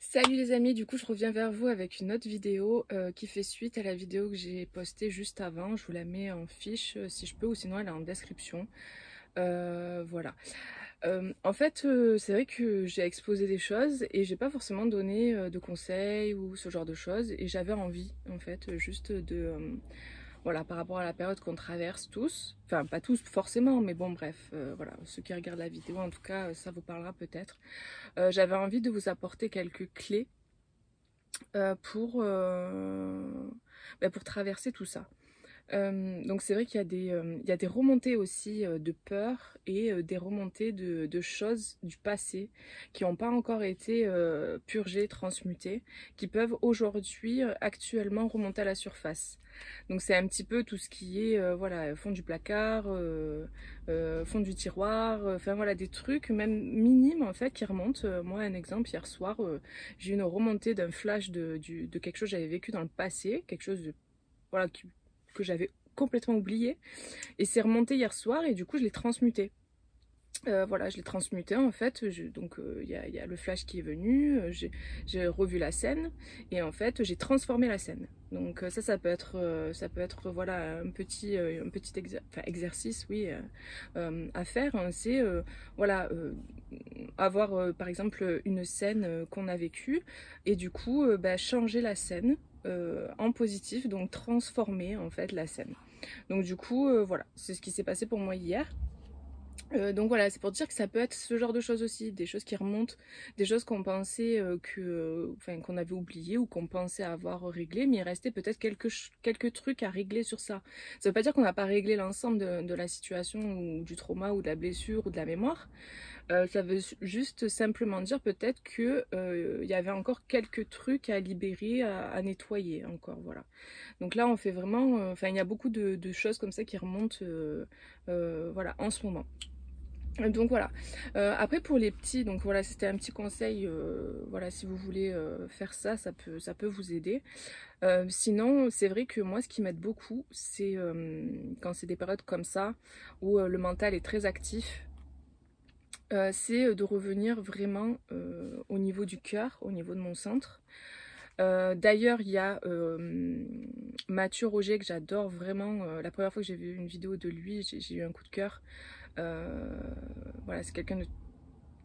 Salut les amis, du coup je reviens vers vous avec une autre vidéo qui fait suite à la vidéo que j'ai postée juste avant. Je vous la mets en fiche si je peux, ou sinon elle est en description. Voilà. En fait, c'est vrai que j'ai exposé des choses et j'ai pas forcément donné de conseils ou ce genre de choses. Et j'avais envie en fait juste de voilà, par rapport à la période qu'on traverse tous, enfin pas tous forcément, mais bon bref, voilà, ceux qui regardent la vidéo en tout cas, ça vous parlera peut-être. J'avais envie de vous apporter quelques clés pour traverser tout ça. Donc c'est vrai qu'il y a il y a des remontées aussi de peur et des remontées de choses du passé qui n'ont pas encore été purgées, transmutées, qui peuvent aujourd'hui actuellement remonter à la surface. Donc c'est un petit peu tout ce qui est voilà, fond du placard, fond du tiroir, enfin voilà, des trucs même minimes en fait qui remontent. Moi un exemple, hier soir j'ai eu une remontée d'un flash de quelque chose que j'avais vécu dans le passé, quelque chose de voilà, que j'avais complètement oublié. Et c'est remonté hier soir et du coup je l'ai transmuté. Voilà, je l'ai transmuté en fait. Donc y a le flash qui est venu, j'ai revu la scène et en fait j'ai transformé la scène. Donc ça peut être voilà un petit exercice oui à faire. Hein. C'est voilà avoir par exemple une scène qu'on a vécue et du coup bah, changer la scène en positif, donc transformer en fait la scène. Donc du coup voilà, c'est ce qui s'est passé pour moi hier. Donc voilà, c'est pour dire que ça peut être ce genre de choses aussi, des choses qui remontent, des choses qu'on pensait enfin qu'on avait oubliées ou qu'on pensait avoir réglées, mais il restait peut-être quelques trucs à régler sur ça. Ça veut pas dire qu'on n'a pas réglé l'ensemble de la situation ou du trauma ou de la blessure ou de la mémoire. Ça veut juste simplement dire peut-être que il y avait encore quelques trucs à libérer, à nettoyer encore, voilà. Donc là, on fait vraiment, enfin, il y a beaucoup de choses comme ça qui remontent, voilà, en ce moment. Donc voilà. Après pour les petits, donc voilà, c'était un petit conseil. Voilà, si vous voulez faire ça, ça peut vous aider. Sinon, c'est vrai que moi, ce qui m'aide beaucoup, c'est quand c'est des périodes comme ça où le mental est très actif. C'est de revenir vraiment au niveau du cœur, au niveau de mon centre. D'ailleurs, il y a Mathieu Roger que j'adore vraiment. La première fois que j'ai vu une vidéo de lui, j'ai eu un coup de cœur. Voilà, c'est quelqu'un de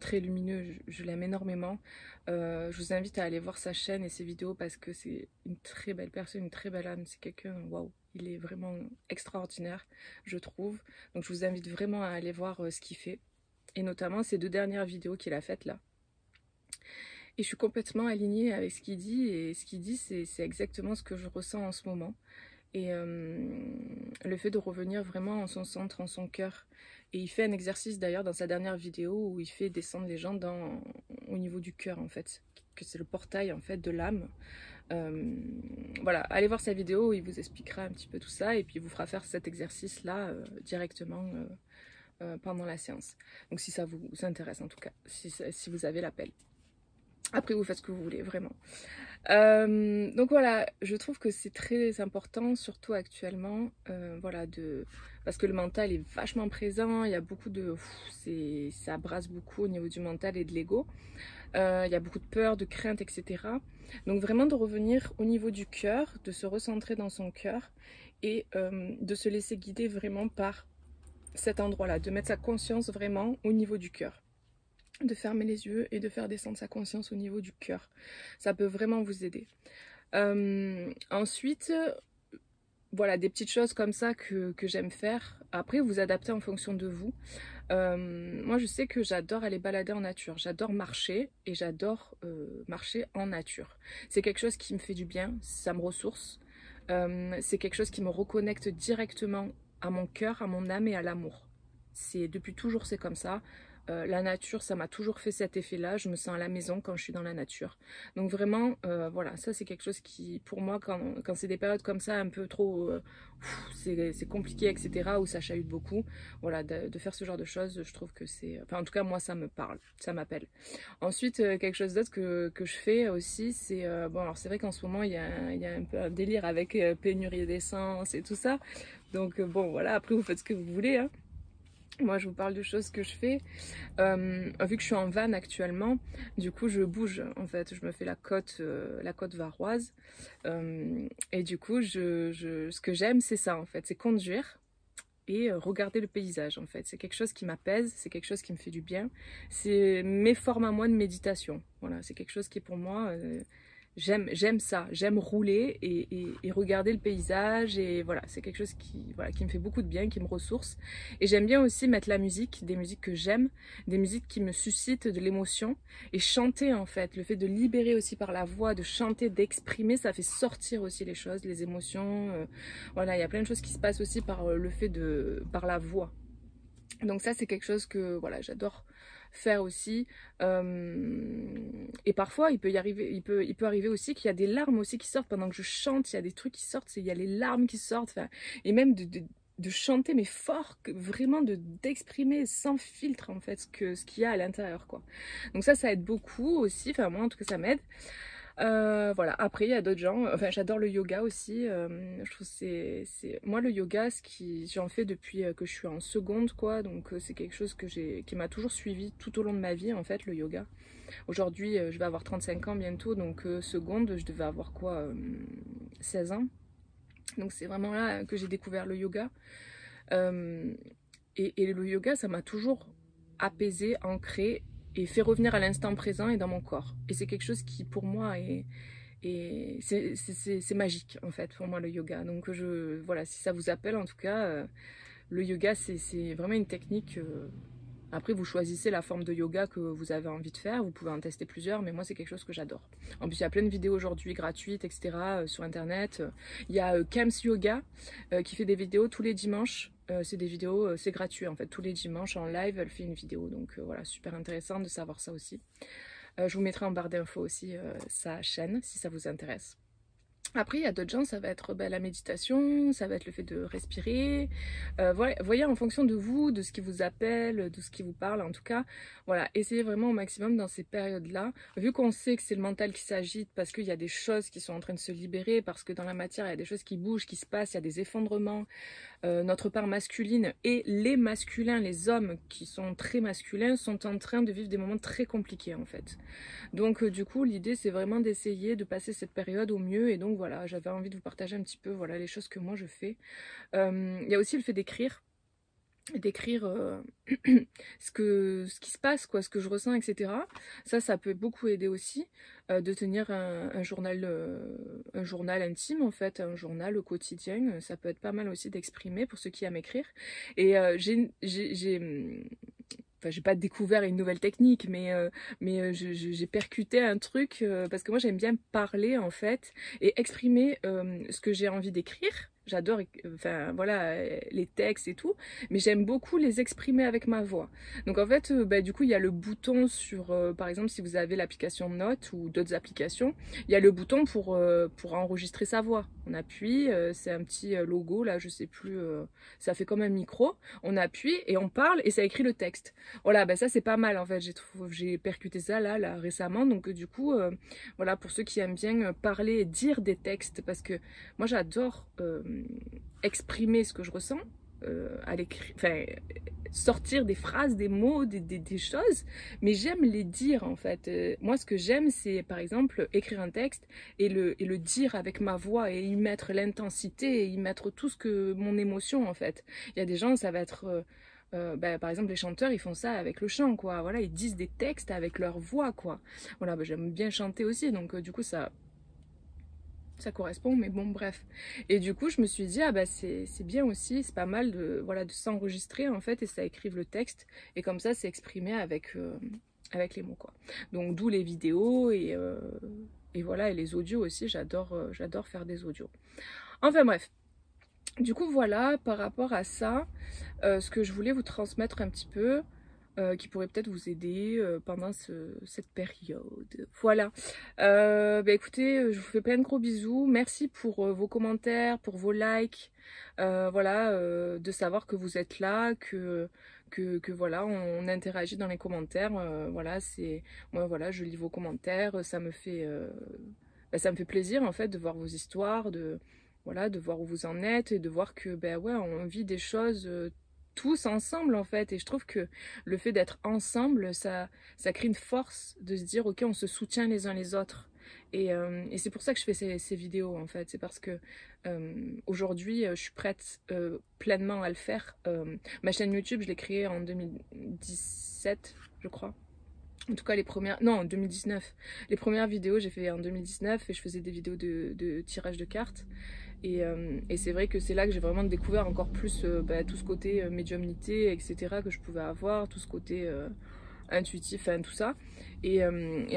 très lumineux, je l'aime énormément. Je vous invite à aller voir sa chaîne et ses vidéos parce que c'est une très belle personne, une très belle âme. C'est quelqu'un, waouh, il est vraiment extraordinaire, je trouve. Donc je vous invite vraiment à aller voir ce qu'il fait. Et notamment ces deux dernières vidéos qu'il a faites là. Et je suis complètement alignée avec ce qu'il dit. Et ce qu'il dit, c'est exactement ce que je ressens en ce moment. Et le fait de revenir vraiment en son centre, en son cœur. Et il fait un exercice d'ailleurs dans sa dernière vidéo où il fait descendre les gens au niveau du cœur en fait. Que c'est le portail en fait de l'âme. Voilà, allez voir sa vidéo où il vous expliquera un petit peu tout ça. Et puis il vous fera faire cet exercice là directement pendant la séance. Donc si ça vous intéresse en tout cas, si vous avez l'appel. Après vous faites ce que vous voulez, vraiment. Donc voilà, je trouve que c'est très important, surtout actuellement, voilà, parce que le mental est vachement présent, il y a beaucoup ça brasse beaucoup au niveau du mental et de l'ego. Il y a beaucoup de peur, de crainte, etc. Donc vraiment de revenir au niveau du cœur, de se recentrer dans son cœur et de se laisser guider vraiment par cet endroit-là, de mettre sa conscience vraiment au niveau du cœur, de fermer les yeux et de faire descendre sa conscience au niveau du cœur. Ça peut vraiment vous aider. Ensuite, voilà, des petites choses comme ça que j'aime faire. Après, vous adaptez en fonction de vous. Moi, je sais que j'adore aller balader en nature. J'adore marcher et j'adore marcher en nature. C'est quelque chose qui me fait du bien, ça me ressource. C'est quelque chose qui me reconnecte directement à mon cœur, à mon âme et à l'amour. Depuis toujours, c'est comme ça. La nature, ça m'a toujours fait cet effet-là. Je me sens à la maison quand je suis dans la nature. Donc vraiment, voilà, ça c'est quelque chose qui, pour moi, quand c'est des périodes comme ça, un peu trop, c'est compliqué, etc., où ça chahute beaucoup, voilà, de faire ce genre de choses, je trouve que c'est... Enfin, en tout cas, moi, ça me parle, ça m'appelle. Ensuite, quelque chose d'autre que je fais aussi, c'est... bon, alors c'est vrai qu'en ce moment, il y a un peu un délire avec pénurie d'essence et tout ça. Donc, bon, voilà, après, vous faites ce que vous voulez, hein. Moi, je vous parle de choses que je fais. Vu que je suis en van actuellement, du coup, je bouge. En fait, je me fais la côte varoise. Et du coup, ce que j'aime, c'est ça, en fait. C'est conduire et regarder le paysage, en fait. C'est quelque chose qui m'apaise, c'est quelque chose qui me fait du bien. C'est mes formes à moi de méditation. Voilà, c'est quelque chose qui, pour moi... j'aime ça, j'aime rouler et regarder le paysage et voilà, c'est quelque chose qui me fait beaucoup de bien, qui me ressource. Et j'aime bien aussi mettre la musique, des musiques que j'aime, des musiques qui me suscitent de l'émotion et chanter en fait, le fait de libérer aussi par la voix, de chanter, d'exprimer, ça fait sortir aussi les choses, les émotions. Voilà, il y a plein de choses qui se passent aussi par par la voix. Donc ça c'est quelque chose que voilà, j'adore faire aussi. Et parfois il peut arriver aussi qu'il y a des larmes aussi qui sortent pendant que je chante, il y a des trucs qui sortent, il y a les larmes qui sortent, enfin, et même de chanter mais fort, vraiment d'exprimer sans filtre en fait ce qu'il y a à l'intérieur quoi. Donc ça aide beaucoup aussi, enfin moi en tout cas ça m'aide. Voilà, après il y a d'autres gens, enfin j'adore le yoga aussi, je trouve moi le yoga, j'en fais depuis que je suis en seconde quoi, donc c'est quelque chose qui m'a toujours suivi tout au long de ma vie en fait, le yoga. Aujourd'hui je vais avoir 35 ans bientôt, donc seconde je devais avoir quoi, 16 ans, donc c'est vraiment là que j'ai découvert le yoga. Et le yoga ça m'a toujours apaisé, ancré et fait revenir à l'instant présent et dans mon corps. Et c'est quelque chose qui pour moi c'est magique en fait pour moi le yoga. Donc voilà, si ça vous appelle en tout cas, le yoga c'est vraiment une technique. Après vous choisissez la forme de yoga que vous avez envie de faire, vous pouvez en tester plusieurs, mais moi c'est quelque chose que j'adore. En plus il y a plein de vidéos aujourd'hui gratuites etc. Sur internet. Il y a Kems Yoga qui fait des vidéos tous les dimanches. C'est des vidéos, c'est gratuit en fait, tous les dimanches en live elle fait une vidéo, donc voilà, super intéressant de savoir ça aussi. Je vous mettrai en barre d'infos aussi sa chaîne si ça vous intéresse. Après, il y a d'autres gens, ça va être la méditation, ça va être le fait de respirer. Voyez, en fonction de vous, de ce qui vous appelle, de ce qui vous parle, en tout cas, voilà, essayez vraiment au maximum dans ces périodes-là. Vu qu'on sait que c'est le mental qui s'agite, parce qu'il y a des choses qui sont en train de se libérer, parce que dans la matière, il y a des choses qui bougent, qui se passent, il y a des effondrements. Notre part masculine et les masculins, les hommes qui sont très masculins, sont en train de vivre des moments très compliqués en fait. Donc du coup l'idée c'est vraiment d'essayer de passer cette période au mieux, et donc voilà, j'avais envie de vous partager un petit peu voilà les choses que moi je fais. Il y a aussi le fait d'écrire ce qui se passe, quoi, ce que je ressens, etc. Ça peut beaucoup aider aussi, de tenir un journal intime, en fait, un journal au quotidien. Ça peut être pas mal aussi d'exprimer pour ceux qui aiment écrire. Et enfin, j'ai pas découvert une nouvelle technique, mais j'ai percuté un truc, parce que moi j'aime bien parler en fait et exprimer ce que j'ai envie d'écrire. J'adore, enfin voilà, les textes et tout, mais j'aime beaucoup les exprimer avec ma voix. Donc en fait, du coup, il y a le bouton sur, par exemple, si vous avez l'application Notes ou d'autres applications, il y a le bouton pour enregistrer sa voix. On appuie, c'est un petit logo là, je sais plus, ça fait comme un micro. On appuie et on parle et ça écrit le texte. Voilà, ça c'est pas mal en fait. J'ai percuté ça là récemment, donc du coup, voilà, pour ceux qui aiment bien parler et dire des textes, parce que moi j'adore exprimer ce que je ressens à l'écrit, enfin sortir des phrases, des mots, des choses, mais j'aime les dire en fait. Moi ce que j'aime c'est par exemple écrire un texte et le dire avec ma voix et y mettre l'intensité et y mettre tout ce que mon émotion en fait. Il y a des gens ça va être par exemple les chanteurs ils font ça avec le chant quoi, voilà, ils disent des textes avec leur voix quoi. Voilà, j'aime bien chanter aussi, donc du coup ça correspond, mais bon bref. Et du coup je me suis dit c'est bien aussi, c'est pas mal de voilà de s'enregistrer en fait et ça écrive le texte et comme ça c'est exprimé avec les mots quoi. Donc d'où les vidéos et voilà, et les audios aussi, j'adore faire des audios. Enfin bref. Du coup voilà, par rapport à ça, ce que je voulais vous transmettre un petit peu, qui pourrait peut-être vous aider pendant cette période. Voilà. Écoutez, je vous fais plein de gros bisous. Merci pour vos commentaires, pour vos likes. Voilà, de savoir que vous êtes là, que voilà, on interagit dans les commentaires. Voilà, moi voilà, je lis vos commentaires. Ça me fait plaisir en fait de voir vos histoires, voilà, de voir où vous en êtes et de voir que ouais, on vit des choses tous ensemble en fait. Et je trouve que le fait d'être ensemble, ça crée une force de se dire ok, on se soutient les uns les autres. Et c'est pour ça que je fais ces vidéos en fait. C'est parce que aujourd'hui, je suis prête pleinement à le faire. Ma chaîne YouTube, je l'ai créée en 2017, je crois. En tout cas, les premières... Non, en 2019. Les premières vidéos, j'ai fait en 2019 et je faisais des vidéos de tirage de cartes. Et c'est vrai que c'est là que j'ai vraiment découvert encore plus tout ce côté médiumnité, etc. que je pouvais avoir, tout ce côté intuitif, tout ça. Et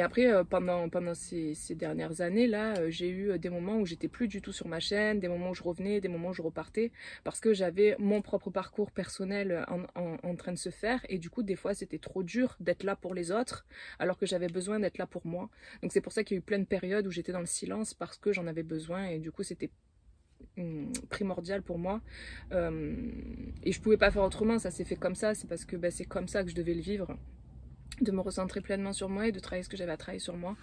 après, pendant ces dernières années, là, j'ai eu des moments où j'étais plus du tout sur ma chaîne, des moments où je revenais, des moments où je repartais, parce que j'avais mon propre parcours personnel en train de se faire, et du coup, des fois, c'était trop dur d'être là pour les autres, alors que j'avais besoin d'être là pour moi. Donc c'est pour ça qu'il y a eu plein de périodes où j'étais dans le silence, parce que j'en avais besoin, et du coup, c'était primordial pour moi et je pouvais pas faire autrement, ça s'est fait comme ça, c'est parce que c'est comme ça que je devais le vivre, de me recentrer pleinement sur moi et de travailler ce que j'avais à travailler sur moi.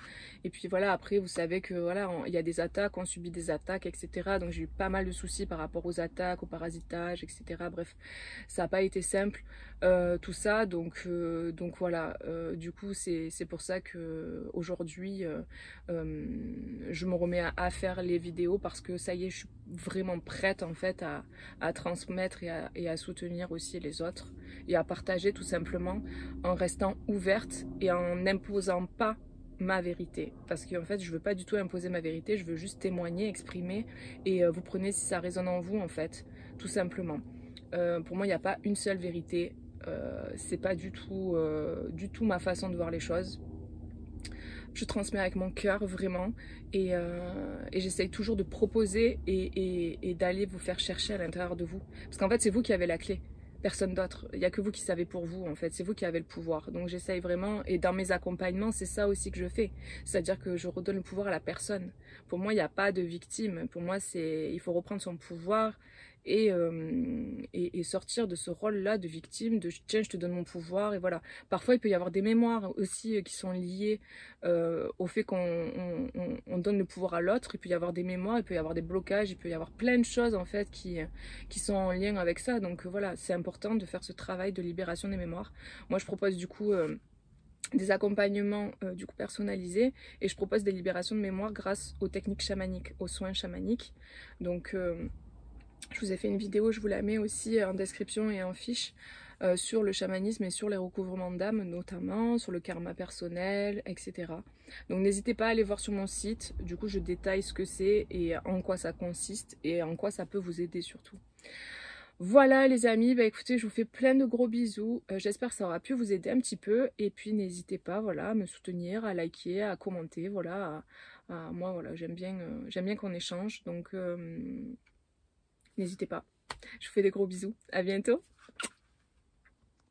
Et puis voilà, après vous savez que voilà, il y a des attaques, on subit des attaques, etc. Donc j'ai eu pas mal de soucis par rapport aux attaques, au parasitage, etc. Bref, ça n'a pas été simple tout ça, donc voilà, du coup c'est pour ça que aujourd'hui je me remets à faire les vidéos, parce que ça y est, je suis vraiment prête en fait à transmettre et à soutenir aussi les autres et à partager tout simplement, en restant ouverte et en n'imposant pas ma vérité, parce qu'en fait je veux pas du tout imposer ma vérité, je veux juste témoigner, exprimer, et vous prenez si ça résonne en vous en fait, tout simplement. Pour moi il n'y a pas une seule vérité, c'est pas du tout ma façon de voir les choses. Je transmets avec mon cœur vraiment, et j'essaye toujours de proposer et d'aller vous faire chercher à l'intérieur de vous, parce qu'en fait c'est vous qui avez la clé, personne d'autre, il n'y a que vous qui savez pour vous en fait, c'est vous qui avez le pouvoir. Donc j'essaye vraiment, et dans mes accompagnements c'est ça aussi que je fais, c'est à dire que je redonne le pouvoir à la personne. Pour moi il n'y a pas de victime, pour moi c'est, il faut reprendre son pouvoir et sortir de ce rôle-là de victime, de tiens je te donne mon pouvoir, et voilà. Parfois il peut y avoir des mémoires aussi qui sont liées au fait qu'on donne le pouvoir à l'autre, il peut y avoir des mémoires, il peut y avoir des blocages, il peut y avoir plein de choses en fait qui sont en lien avec ça. Donc voilà, c'est important de faire ce travail de libération des mémoires. Moi je propose du coup des accompagnements du coup personnalisés, et je propose des libérations de mémoire grâce aux techniques chamaniques, aux soins chamaniques. Donc je vous ai fait une vidéo, je vous la mets aussi en description et en fiche, sur le chamanisme et sur les recouvrements d'âme, notamment sur le karma personnel, etc. Donc n'hésitez pas à aller voir sur mon site, du coup je détaille ce que c'est et en quoi ça consiste et en quoi ça peut vous aider surtout. Voilà les amis, écoutez, je vous fais plein de gros bisous, j'espère que ça aura pu vous aider un petit peu, et puis n'hésitez pas voilà, à me soutenir, à liker, à commenter, voilà, moi voilà, j'aime bien qu'on échange, donc n'hésitez pas. Je vous fais des gros bisous. À bientôt.